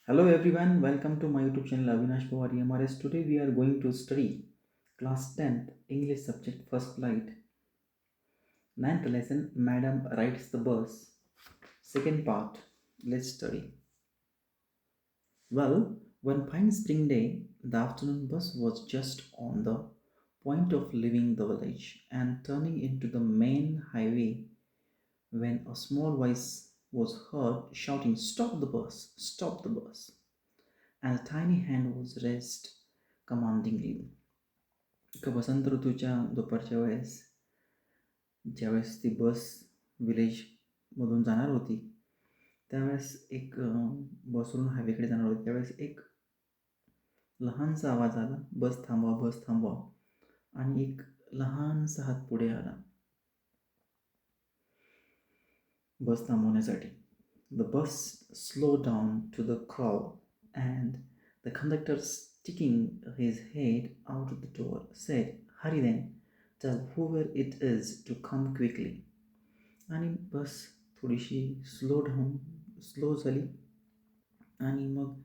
Hello everyone, welcome to my YouTube channel Avinash Pawar MRS. Today we are going to study class 10th English subject first flight. Ninth lesson Madam rides the bus. Second part, let's study. Well, one fine spring day, the afternoon bus was just on the point of leaving the village and turning into the main highway when a small voice was heard shouting, "Stop the bus! Stop the bus!" And a tiny hand was raised commandingly. एका वसंत ऋतूच्या दुपारच्या वेळेस ज्यावेळेस ती बस विलेजमधून जाणार होती, त्यावेळेस एक बसवरून हायवेकडे जाणार होती. त्यावेळेस एक लहानसा आवाज आला, "बस थांबवा, बस थांबवा." आणि एक लहानसा हात पुढे आला बस थांबवण्यासाठी. The bus slowed down to the crawl, and the conductor, sticking his head out of the door, said, "Hurry then, tell whoever it is to come quickly." आणि बस थोडीशी स्लो झाली आणि मग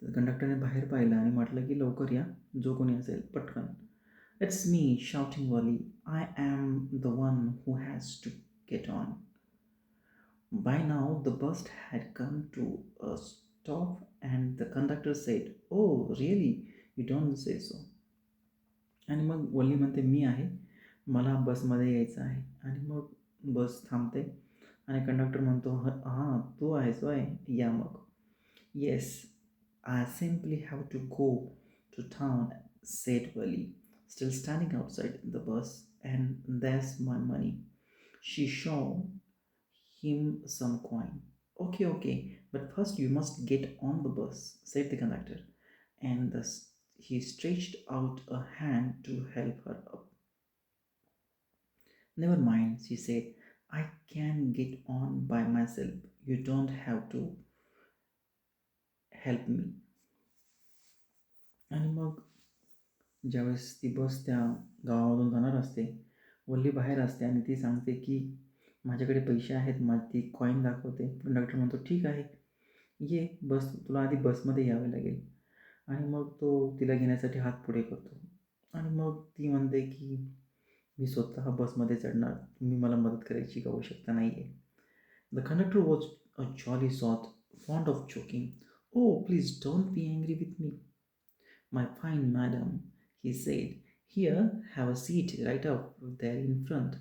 कंडक्टरने बाहेर पाहिलं आणि म्हटलं की लवकर या, जो कोणी असेल पटकन. "It's me," shouting Wally. "I am the one who has to get on." By now the bus had come to a stop and the conductor said, "Oh, really? You don't say so." आणि मग वल्ली म्हणते, "मी आहे, मला बसमध्ये यायचं आहे." आणि मग बस थांबते आणि कंडक्टर म्हणतो, हां, तू आहेस होय, या मग." "Yes, I simply have to go to town," said Wally, still standing outside the bus, "and there's my money." She showed him some coin. "Okay, okay, but first you must get on the bus," said the conductor, and thus he stretched out a hand to help her up. "Never mind," she said. "I can get on by myself. You don't have to help me." आणि मग ज्यावेळेस ती बस त्या गावामधून जाणार असते, वल्ली बाहेर असते आणि ती सांगते की माझ्याकडे पैसे आहेत. ती कॉईन दाखवते. कंडक्टर म्हणतो, "ठीक आहे, ये बस, तुला आधी बसमध्ये यावे लागेल." आणि मग तो तिला घेण्यासाठी हात पुढे करतो आणि मग ती म्हणते की मी स्वतः बसमध्ये चढणार, तुम्ही मला मदत करायची आवश्यकता नाही आहे. The conductor was a jolly sort, fond of joking. "Oh, please don't be angry with me, my fine madam," he said. "Here, have a seat right up there in front.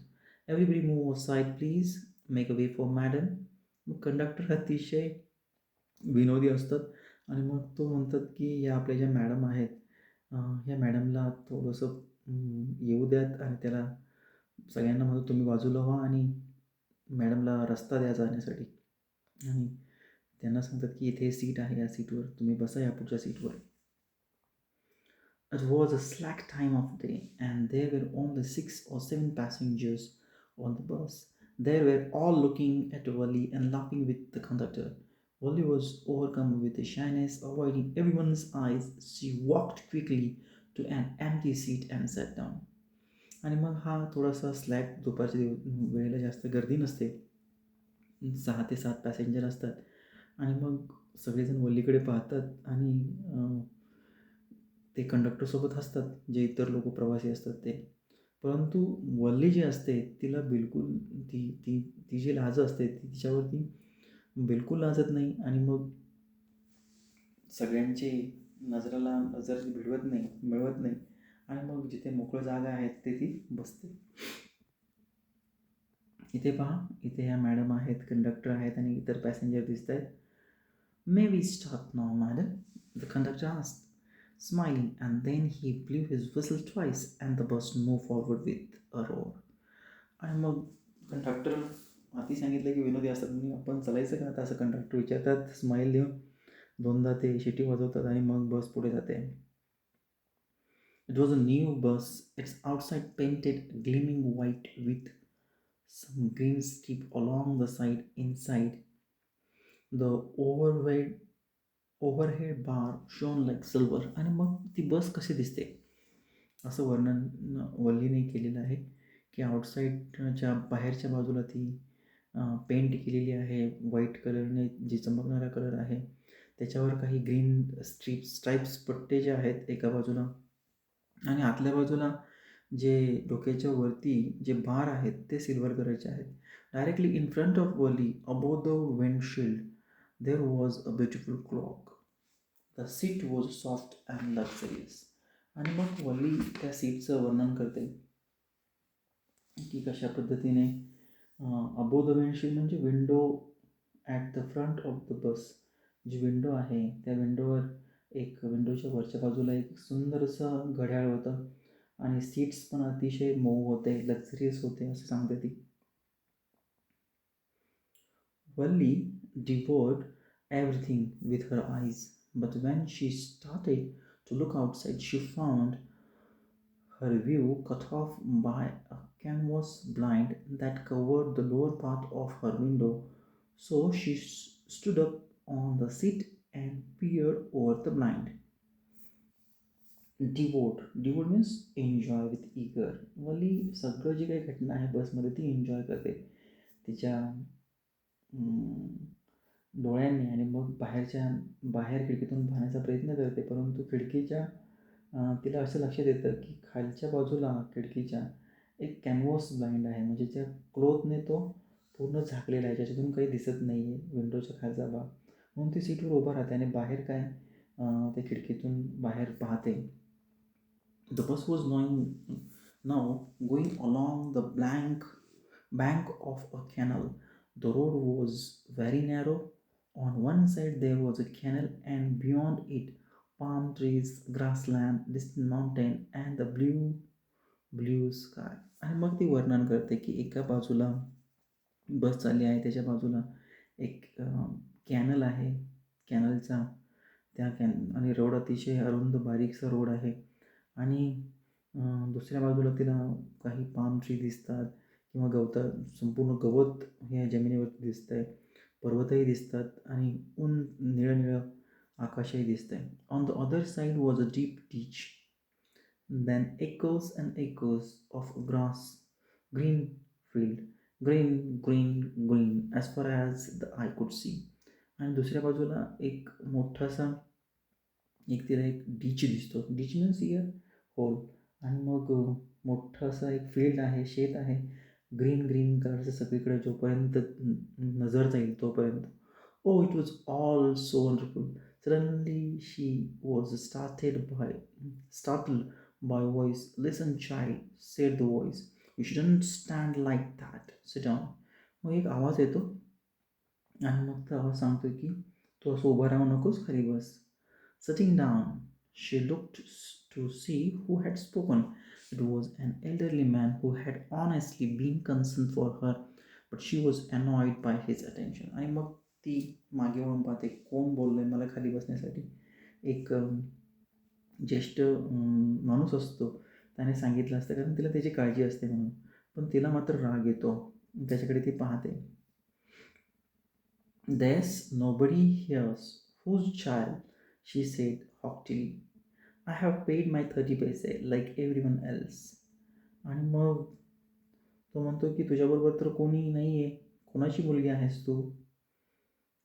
Everybody move aside, please. Make a way for madam." मग conductor अतिशय विनोदी असतात आणि मग तो म्हणतात की या आपल्या ज्या मॅडम आहेत, ह्या मॅडमला थोडंसं येऊ द्यात आणि त्याला सगळ्यांना म्हणतो, "तुम्ही बाजूला व्हा आणि मॅडमला रस्ता द्या जाण्यासाठी." आणि त्यांना सांगतात की इथे सीट आहे, या सीटवर तुम्ही बसा, या पुढच्या सीटवर. It was a slack time of day, and there were only 6 or 7 passengers on the bus. They were all looking at Wally and laughing with the conductor. Wally was overcome with a shyness. Avoiding everyone's eyes, she walked quickly to an empty seat and sat down. आणि मग हा थोडासा slack दुपारच्या वेळेला जास्त गर्दी नसते, 6 ते 7 पॅसेंजर असतात आणि मग सगळेजण वल्लीकडे पाहतात आणि ते कंडक्टरसोबत असतात, जे इतर लोक प्रवासी असतात ते. परंतु वल्ली जी असते तिला बिलकुल ती ती ती जी लाज असते ती तिच्यावरती बिलकुल लाजत नाही आणि मग सगळ्यांची नजरेला नजर मिळवत नाही आणि मग जिथे मोकळं जागा आहे तिथे ती बसते. इथे पहा, इथे ह्या मॅडम आहेत, कंडक्टर आहेत आणि इतर पॅसेंजर दिसत आहेत. "May we start now, madam?" the conductor asked, smiling, and then he blew his whistle twice and the bus moved forward with a roar. आणि मग कंडक्टर आधी सांगितलं की विनोदी असतात म्हणून आपण चालायचं का आता, असं कंडक्टर विचारतात स्माईल देऊन. दोनदा ते शिटी वाजवतात आणि मग बस पुढे जाते. It was a new bus, its outside painted gleaming white with some green strip along the side. Inside, the overhead bar shone like silver. आणि मग ती बस कशी दिसते असं वर्णन वल्लीने केलेलं आहे की आउटसाईडच्या बाहेरच्या बाजूला ती पेंट केलेली आहे व्हाईट कलरने, जी चमकणारा कलर आहे. त्याच्यावर काही ग्रीन स्ट्राइप्स पट्टे जे आहेत एका बाजूला, आणि आतल्या बाजूला जे डोक्याच्या वरती जे बार आहेत ते सिल्वर कलरचे आहेत. Directly in front of Wally above the windshield there was a beautiful clock. The seat was soft and luxurious. आणि मग वली त्या सीटचं वर्णन करते की कशा पद्धतीने अबोव द विंडशील्ड म्हणजे window at the front of the bus. जी विंडो आहे त्या विंडोवर विंडोच्या वरच्या बाजूला एक सुंदरसं घड्याळ होतं आणि सीट्स पण अतिशय मऊ होते, लक्झरियस होते असं सांगते ती. Valli devoured everything with her eyes, but when she started to look outside, she found her view cut off by a canvas blind that covered the lower part of her window. So she stood up on the seat and peered over the blind. Devote means enjoy with eager. वली सगळं जी काही घटना आहे बसमध्ये ती enjoy करते तिच्या डोळ्यांनी, आणि मग बाहेर खिडकीतून पाहण्याचा प्रयत्न करते, परंतु तिला असं लक्षात येतं की खालच्या बाजूला खिडकीच्या एक कॅनव्हास ब्लाइंड आहे, म्हणजे त्या क्लोथने तो पूर्ण झाकलेला आहे, ज्याच्यातून काही दिसत नाही आहे विंडोच्या खालचा भाग. म्हणून ती सीटवर उभा राहते आणि बाहेर काय त्या खिडकीतून बाहेर पाहते. The bus was now going along the bank of a canal. The road was very narrow. On one side there was a canal, and beyond it, palm trees, grassland, distant mountain, and the blue sky. आणि मग ती वर्णन करते की एका बाजूला बस चालली आहे, त्याच्या बाजूला एक कॅनल आहे, कॅनलचा आणि रोड अतिशय अरुंद बारीकसा रोड आहे, आणि दुसऱ्या बाजूला तिला काही पाम ट्री दिसतात किंवा संपूर्ण गवत हे जमिनीवरती दिसतं आहे, पर्वतही दिसतात आणि निळं आकाशही दिसतं आहे. On the other side was a deep ditch, then echoes and echoes of green field, green as far as the eye could see. आणि दुसऱ्या बाजूला तिला एक डीच दिसतो. डीच मीन्स इयर होल. आणि मग मोठासा एक फील्ड आहे, शेत आहे, ग्रीन कलरचं सगळीकडे, जोपर्यंत नजर जाईल तोपर्यंत. Oh, it was all so wonderful. Suddenly she was startled by a voice. "Listen, child," said the voice. "You shouldn't stand like that. Sit down." मग एक आवाज येतो आणि मग तो आवाज सांगतो की तू असं उभं राहू नकोस, खाली बस. Sitting down, she looked to see who had spoken. It was an elderly man who had honestly been concerned for her, but she was annoyed by his attention. आणि मग ती मागे वळून पाहते, कोण बोललं आहे मला खाली बसण्यासाठी. एक ज्येष्ठ माणूस असतो, त्याने सांगितलं असतं, कारण तिला त्याची काळजी असते म्हणून. पण तिला मात्र राग येतो, त्याच्याकडे ती पाहते. "There's nobody here whose child," she said haughtily. "I have paid my 30 paise like everyone else." आणि मग तो म्हणतो की तुझ्याबरोबर तर कोणी नाही आहे, कोणाची मुलगी आहेस तू?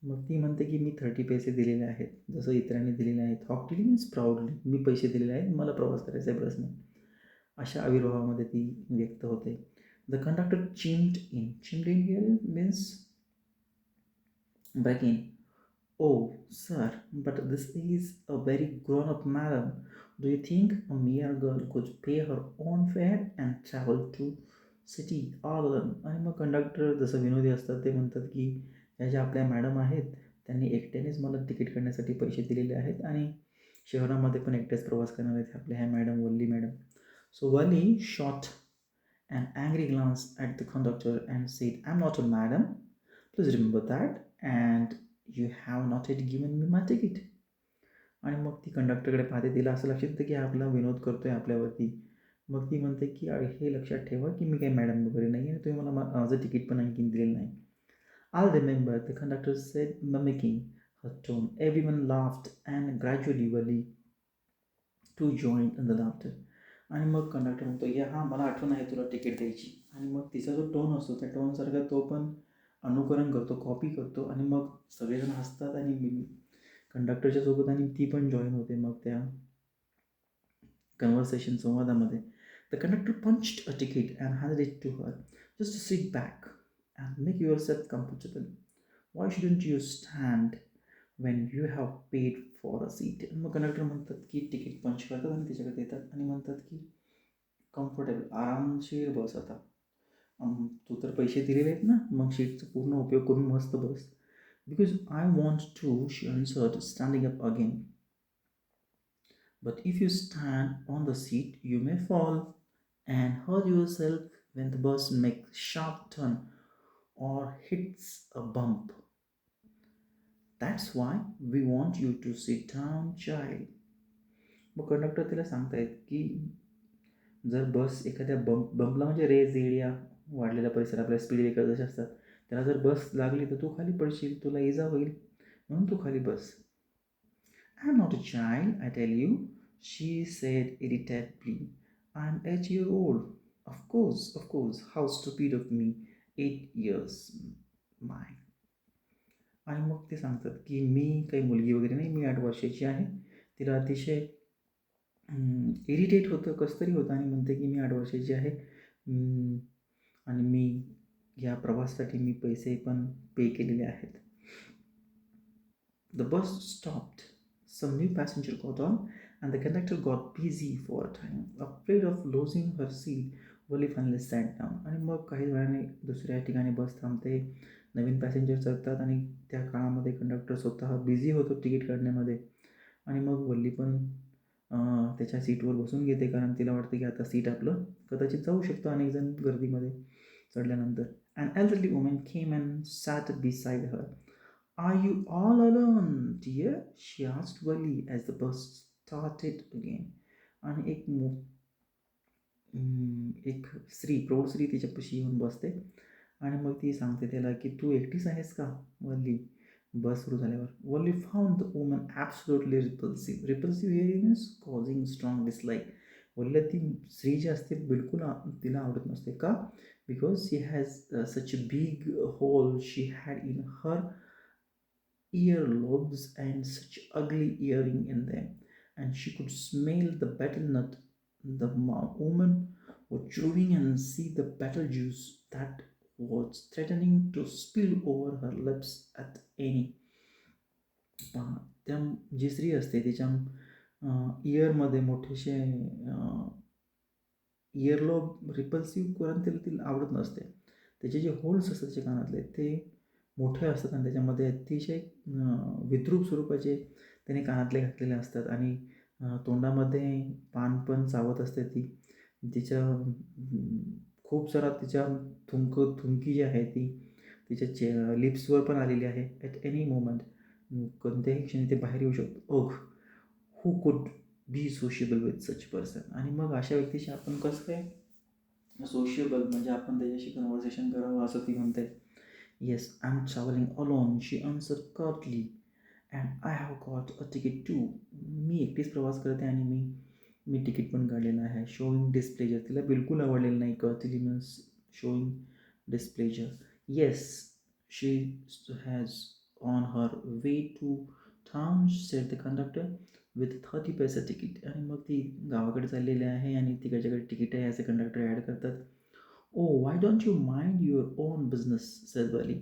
मग ती म्हणते की मी 30 पैसे दिलेले आहेत, जसं इतरांनी दिलेले आहेत. हॉक्टिली मीन्स प्राऊडली, मी पैसे दिलेले आहेत, मला प्रवास करायचा आहे बसने. अशा आविर्भावामध्ये ती व्यक्त होते. The conductor chimed in here means break in. "Oh, sir, but this is a very grown-up madam. Do you think a mere girl could pay her own fare and travel to city all alone?" आणि मग conductor जसं विनोदी असतात ते म्हणतात की ह्या ज्या आपल्या मॅडम आहेत त्यांनी एकट्यानेच मला तिकीट काढण्यासाठी पैसे दिलेले आहेत आणि शहरामध्ये पण एकट्याच प्रवास करणार आहेत आपल्या ह्या मॅडम, वल्ली मॅडम. सो वली shot an angry glance at the conductor and said, "I'm not a madam. Please remember that. And you have not yet given me my ticket." आणि मग ती कंडक्टरकडे पाहते, तिला असं लक्षात येतं की हा आपला विनोद करतोय आपल्यावरती. मग ती म्हणते की हे लक्षात ठेवा की मी काही मॅडम वगैरे नाही आहे, तुम्ही मला माझं तिकीट पण आणखीन दिलेलं नाही. "I'll remember," the conductor said, mimicking her tone. Everyone laughed, and gradually Wali too joined in the laughter. आणि मग कंडक्टर म्हणतो, "या हां, मला आठवण आहे तुला तिकीट द्यायची." आणि मग तिचा जो टोन असतो त्या टोनसारखा तो पण अनुकरण करतो, कॉपी करतो, आणि मग सगळेजण हसतात आणि कंडक्टरच्या सोबत आणि ती पण जॉईन होते मग त्या conversation संवादामध्ये. The conductor punched a ticket and handed it to her. Just sit back and make yourself comfortable. Why shouldn't you stand when you have paid for a seat? मग कंडक्टर म्हणतात की ticket पंच करतात आणि त्याच्याकडे देतात आणि म्हणतात की कम्फर्टेबल आरामशीर बस आता. तू तर पैसे दिलेले आहेत ना, मग सीटचा पूर्ण उपयोग करून मस्त बस. Because I want to, she answered, standing up again. But if you stand on the seat, you may fall and hurt yourself when the bus makes sharp turn or hits a bump. That's why we want you to sit down, child. मग conductor तिला सांगतायत की जर बस एखाद्या बंपला म्हणजे race area वाढलेला परिसर आपल्या स्पीड ब्रेकर जसे असतात त्याला जर बस लागली तर तू खाली पडशील, तुला इजा होईल, म्हणून तू खाली बस. I'm not a child, I tell you, she said irritably. I'm 8 years old. Of course. How stupid of me. 8 years. My. आणि मग ते सांगतात की मी काही मुलगी वगैरे नाही, मी 8 वर्षाची आहे. तिला अतिशय इरिटेट होतं, कसं तरी होतं आणि म्हणते की मी 8 वर्षाची आहे आणि मी या प्रवासासाठी मी पैसे पण पे केलेले आहेत. The bus stopped. Some new passenger got on and the conductor got busy for a time. Afraid of losing her seat, Wally finally sat down. आणि मग काही वेळाने दुसऱ्या ठिकाणी बस थांबते, नवीन पॅसेंजर चढतात आणि त्या काळामध्ये कंडक्टर स्वतः बिझी होतो तिकीट काढण्यामध्ये आणि मग वल्ली पण त्याच्या सीटवर बसून घेते कारण तिला वाटतं की आता सीट आपलं कदाचित जाऊ शकतं अनेक जण गर्दीमध्ये चढल्यानंतर. An elderly woman came and sat beside her. Are you all alone, dear? She asked Wally as the bus started again. आणि एक प्रौढ स्त्री तिच्यापाशी येऊन बसते आणि मग ती सांगते त्याला की तू एकटीच आहेस का वल्ली बस सुरू झाल्यावर. Valli found the woman absolutely repulsive here means causing strong dislike. वल्लीला ती स्त्री जी असते बिलकुल तिला आवडत नसते का, because she has such a big hole she had in her earlobes and such ugly earring in them, and she could smell the betel nut the woman was chewing and see the betel juice that was threatening to spill over her lips at any. त्या जी स्त्री असते तिच्या इयरमध्ये मोठेसे earlobe repulsive करून तिला आवडत नसते. त्याचे जे होल्स असतात त्याच्या कानातले ते मोठे असतात आणि त्याच्यामध्ये अतिशय विद्रूप स्वरूपाचे त्याने कानातले घातलेले असतात आणि तोंडामध्ये पान पण चावत असते ती. तिच्या खूप सारा तिच्या थुंकी जी आहे ती तिच्या लिप्सवर पण आलेली आहे. ॲट एनी मोमेंट कोणत्याही क्षणी ते बाहेर येऊ शकतो. ओघ who could be sociable with such person. आणि मग अशा व्यक्तीशी आपण कसं काय सोशिएबल म्हणजे आपण त्याच्याशी कन्व्हर्सेशन करावं असं ती म्हणते. Yes, I'm traveling alone, she answered curtly, and I have got a ticket too. मी एकटीच प्रवास करते आणि मी तिकीट पण काढलेलं आहे. शोईंग डिस्प्लेजर तिला बिलकुल आवडलेलं नाही. Curtly means showing displeasure. Yes she has on her way to town said the conductor with 30 paisa ticket. आणि मग ती गावाकडे चाललेली आहे आणि तिकडच्याकडे तिकीट आहे असे कंडक्टर ॲड करतात. Oh, why don't you mind your own business, said Wally.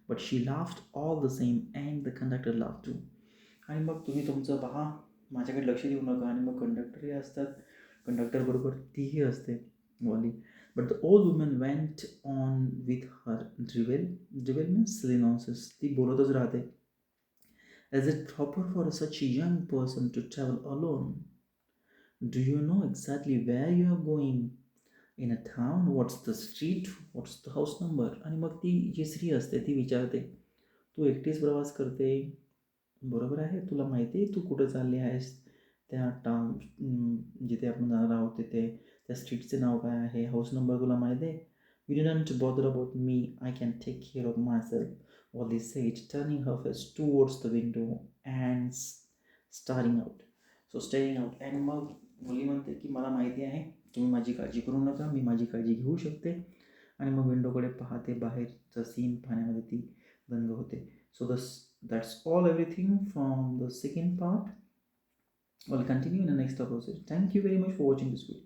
But she laughed all the same and the conductor laughed too. आणि मग तुम्ही तुमचं पहा, माझ्याकडे लक्ष देऊ नका. आणि मग कंडक्टरही असतात, कंडक्टरबरोबर तीही असते वॉली. But the old woman went on with her drivel means silly nonsense. ती बोलतच राहते. Is it proper for such a young person to travel alone? Do you know exactly where you are going? In a town, what's the street, what's the house number. आणि मग ती जी स्त्री असते ती विचारते तू एकटीच प्रवास करते बरोबर आहे, तुला माहिती आहे तू कुठं चालली आहेस, त्या टाउन जिथे आपण जाणार आहोत तिथे त्या स्ट्रीटचे नाव काय आहे, हाऊस नंबर तुला माहिती आहे. You didn't bother about me, I can take care of myself, Wally said turning her face towards the window and staring out. Staring out. And मग मुली म्हणते की मला माहिती आहे तुम्ही माझी काळजी करू नका, मी माझी काळजी घेऊ शकते. आणि मग विंडोकडे पाहते, बाहेरचा सीन पाहण्यामध्ये ती दंग होते. So the that's all everything from the second part. I'll continue in the next episode. Thank you very much for watching this video.